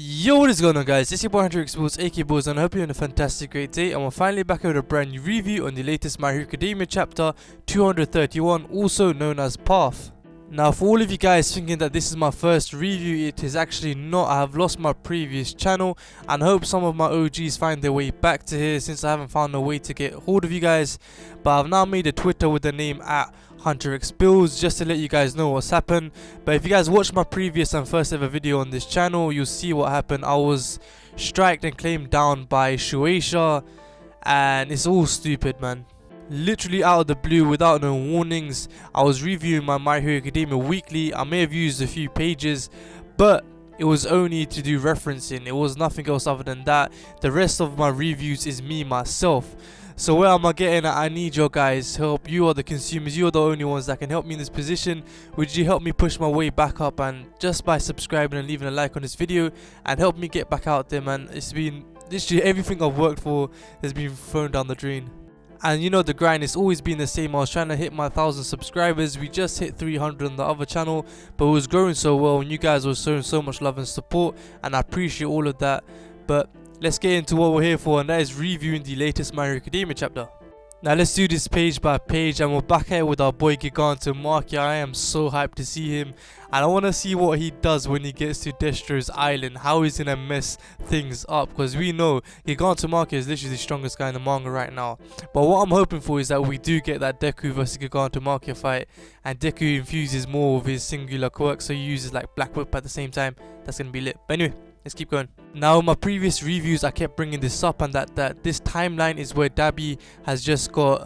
Yo, what is going on, guys? It's your boy Hunter Exposed, aka Boys, and I hope you're having a fantastic great day. And we're finally back with a brand new review on the latest My Hero Academia chapter 231, also known as Path. Now, for all of you guys thinking that this is my first review, it is actually not. I have lost my previous channel, and I hope some of my OGs find their way back to here since I haven't found a way to get hold of you guys. But I've now made a Twitter with the name at Hunter Exposed just to let you guys know what's happened. But if you guys watched my previous and first ever video on this channel, you'll see what happened. I was striked and claimed down by Shueisha, and it's all stupid, man. Literally out of the blue, without no warnings. I was reviewing my Hero Academia weekly. I may have used a few pages, but it was only to do referencing. It was nothing else other than that. The rest of my reviews is me myself. So where am I getting at? I need your guys' help. You are the consumers. You are the only ones that can help me in this position. Would you help me push my way back up, and just by subscribing and leaving a like on this video and help me get back out there, man. It's been literally everything I've worked for has been thrown down the drain. And you know the grind has always been the same. I was trying to hit my 1,000 subscribers. We just hit 300 on the other channel, but it was growing so well and you guys were showing so much love and support, and I appreciate all of that. But let's get into what we're here for, and that is reviewing the latest My Hero Academia chapter. Now let's do this page by page, and we're back here with our boy Gigantomachia. I am so hyped to see him, and I want to see what he does when he gets to Destro's island, how he's gonna mess things up, because we know Gigantomachia is literally the strongest guy in the manga right now. But what I'm hoping for is that we do get that Deku versus Gigantomachia fight, and Deku infuses more of his singular quirk, so he uses like Black Whip at the same time. That's gonna be lit. But anyway, let's keep going. Now in my previous reviews I kept bringing this up, and that this timeline is where Dabi has just got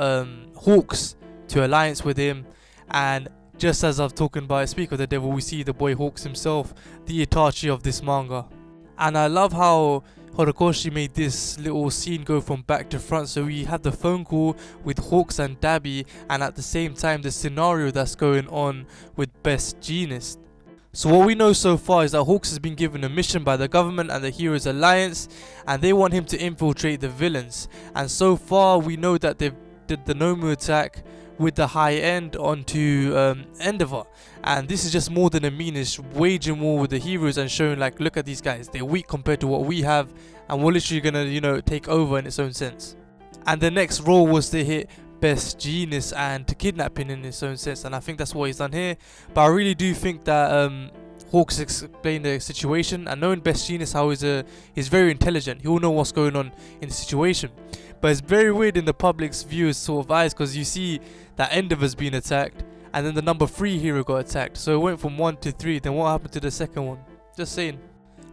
Hawks to alliance with him, and just as I've talking about Speak of the Devil, we see the boy Hawks himself, the Itachi of this manga. And I love how Horikoshi made this little scene go from back to front. So we have the phone call with Hawks and Dabi, and at the same time the scenario that's going on with Best Jeanist. So what we know so far is that Hawks has been given a mission by the government and the Heroes Alliance, and they want him to infiltrate the villains. And so far we know that they've did the Nomu attack with the high end onto Endeavor, and this is just more than a meanness, waging war with the heroes and showing like, look at these guys, they're weak compared to what we have, and we're literally gonna, you know, take over in its own sense. And the next role was to hit Best Jeanist and to kidnap him in its own sense, and I think that's what he's done here. But I really do think that Hawks explained the situation, and knowing Best Jeanist how he's very intelligent, he'll know what's going on in the situation. But it's very weird in the public's viewers sort of eyes, because you see that Endeavor's been attacked, and then the number 3 hero got attacked, so it went from 1 to 3. Then what happened to the second one? Just saying.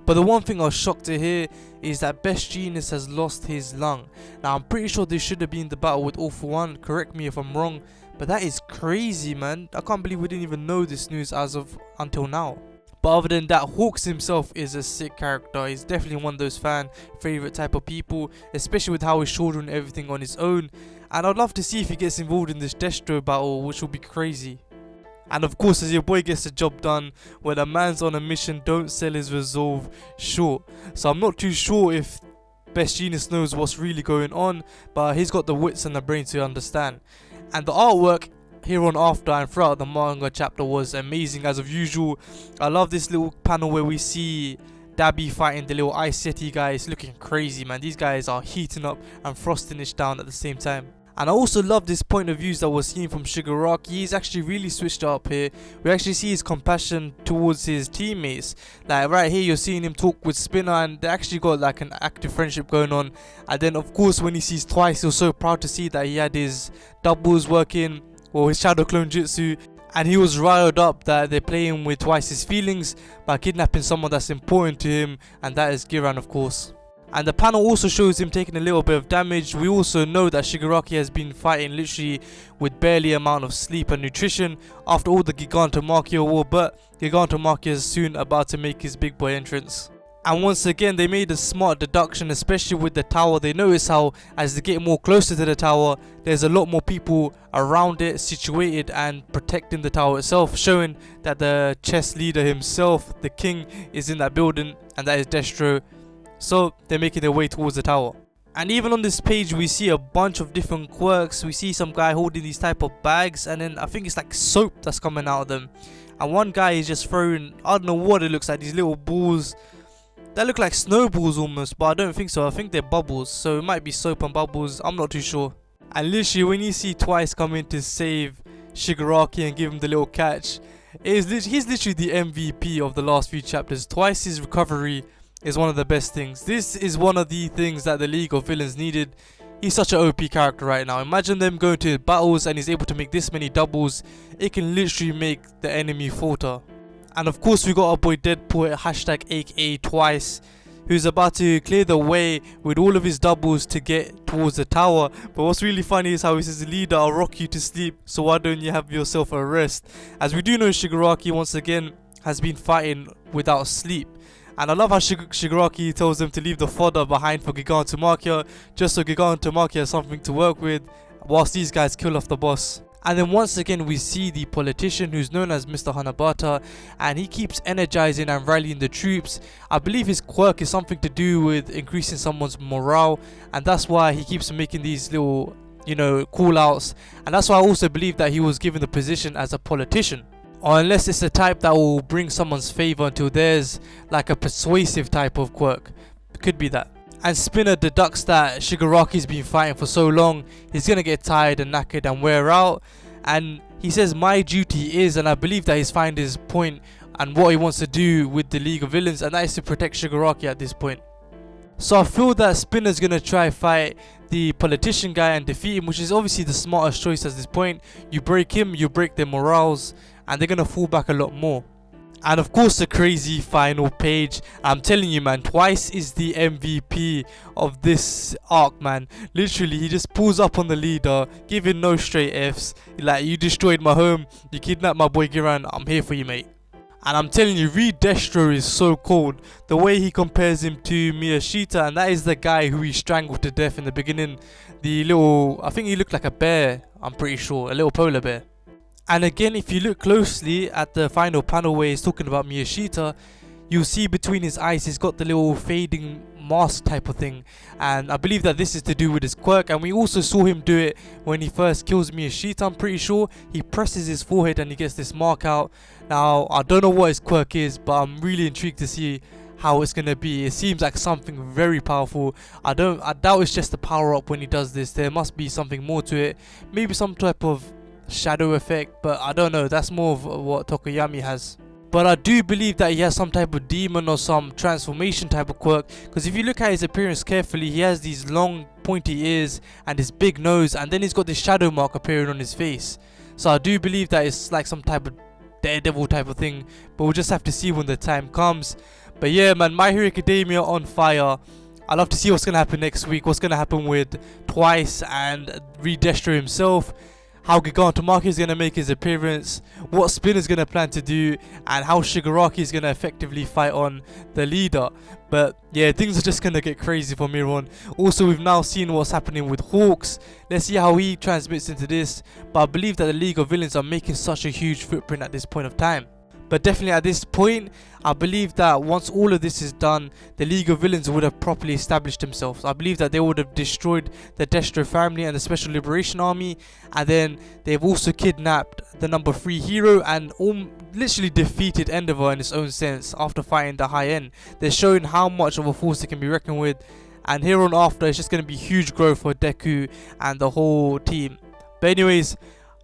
But the one thing I was shocked to hear is that Best Jeanist has lost his lung. Now I'm pretty sure this should have been the battle with All For One, correct me if I'm wrong, but that is crazy, man. I can't believe we didn't even know this news as of until now. But other than that, Hawks himself is a sick character. He's definitely one of those fan favorite type of people, especially with how he's shouldering everything on his own. And I'd love to see if he gets involved in this Destro battle, which will be crazy. And of course, as your boy gets the job done, when a man's on a mission, don't sell his resolve short. So I'm not too sure if Best Jeanist knows what's really going on, but he's got the wits and the brain to understand. And the artwork here on after and throughout the manga chapter was amazing as of usual. I love this little panel where we see Dabi fighting the little Ice Yeti guys, looking crazy, man. These guys are heating up and frosting it down at the same time. And I also love this point of views that was seen from Shigaraki. He's actually really switched up here. We actually see his compassion towards his teammates. Like right here, you're seeing him talk with Spinner, and they actually got like an active friendship going on. And then of course when he sees Twice, he's so proud to see that he had his doubles working, or his shadow clone jutsu, and he was riled up that they're playing with Twice's feelings by kidnapping someone that's important to him, and that is Giran, of course. And the panel also shows him taking a little bit of damage. We also know that Shigaraki has been fighting literally with barely amount of sleep and nutrition after all the Gigantomachia war, but Gigantomachia is soon about to make his big boy entrance. And once again, they made a smart deduction, especially with the tower. They notice how as they get more closer to the tower, there's a lot more people around it, situated and protecting the tower itself, showing that the chess leader himself, the king, is in that building, and that is Destro. So they're making their way towards the tower. And even on this page we see a bunch of different quirks. We see some guy holding these type of bags, and then I think it's like soap that's coming out of them. And one guy is just throwing, I don't know what it looks like, these little balls that look like snowballs almost, but I don't think so. I think they're bubbles, so it might be soap and bubbles. I'm not too sure. And literally, when you see Twice come in to save Shigaraki and give him the little catch, he's literally the MVP of the last few chapters. Twice's recovery is one of the best things. This is one of the things that the League of Villains needed. He's such an OP character right now. Imagine them going to battles and he's able to make this many doubles. It can literally make the enemy falter. And of course we got our boy Deadpool, hashtag aka Twice, who's about to clear the way with all of his doubles to get towards the tower. But what's really funny is how he says, "Leader, I'll rock you to sleep, so why don't you have yourself a rest?" As we do know, Shigaraki once again has been fighting without sleep. And I love how Shigaraki tells him to leave the fodder behind for Gigantomachia, just so Gigantomachia has something to work with, whilst these guys kill off the boss. And then once again we see the politician who's known as Mr. Hanabata, and he keeps energizing and rallying the troops. I believe his quirk is something to do with increasing someone's morale, and that's why he keeps making these little, call outs. And that's why I also believe that he was given the position as a politician. Or unless it's the type that will bring someone's favor until there's like a persuasive type of quirk. Could be that. And Spinner deducts that Shigaraki's been fighting for so long, he's gonna get tired and knackered and wear out. And he says, "My duty is," and I believe that he's found his point and what he wants to do with the League of Villains, and that is to protect Shigaraki at this point. So I feel that Spinner's gonna try fight the politician guy and defeat him, which is obviously the smartest choice at this point. You break him, you break their morals, and they're gonna fall back a lot more. And of course the crazy final page. I'm telling you, man, Twice is the MVP of this arc, man. Literally, he just pulls up on the leader, giving no straight Fs. Like, "You destroyed my home, you kidnapped my boy Giran, I'm here for you, mate." And I'm telling you, Reed Destro is so cold. The way he compares him to Miyashita, and that is the guy who he strangled to death in the beginning. The little, I think he looked like a bear, I'm pretty sure, a little polar bear. And again, if you look closely at the final panel where he's talking about Miyashita, you'll see between his eyes he's got the little fading mask type of thing, and I believe that this is to do with his quirk. And we also saw him do it when he first kills Miyashita. I'm pretty sure he presses his forehead and he gets this mark out. Now I don't know what his quirk is, but I'm really intrigued to see how it's gonna be. It seems like something very powerful. I doubt it's just a power up when he does this. There must be something more to it, maybe some type of shadow effect, but I don't know. That's more of what Tokoyami has. But I do believe that he has some type of demon or some transformation type of quirk, because if you look at his appearance carefully, he has these long pointy ears and his big nose, and then he's got this shadow mark appearing on his face. So I do believe that it's like some type of Daredevil type of thing, but we'll just have to see when the time comes. But yeah, man, My Hero Academia on fire. I love to see what's gonna happen next week, what's gonna happen with Twice and Reed Destro himself, how Gigantomachia is going to make his appearance, what Spinner's going to plan to do, and how Shigaraki is going to effectively fight on the leader. But yeah, things are just going to get crazy from here on. Also, we've now seen what's happening with Hawks. Let's see how he transmits into this. But I believe that the League of Villains are making such a huge footprint at this point of time. But definitely at this point, I believe that once all of this is done, the League of Villains would have properly established themselves. I believe that they would have destroyed the Destro family and the Special Liberation Army, and then they've also kidnapped the number 3 hero and literally defeated Endeavor in its own sense after fighting the high end. They're showing how much of a force they can be reckoned with, and here on after it's just going to be huge growth for Deku and the whole team. But anyways,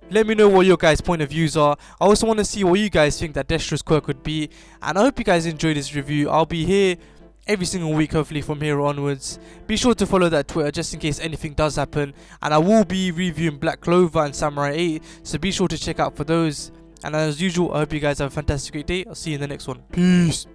let me know what your guys' point of views are. I also want to see what you guys think that Destro's quirk would be. And I hope you guys enjoyed this review. I'll be here every single week, hopefully, from here onwards. Be sure to follow that Twitter just in case anything does happen. And I will be reviewing Black Clover and Samurai 8. So be sure to check out for those. And as usual, I hope you guys have a fantastic great day. I'll see you in the next one. Peace.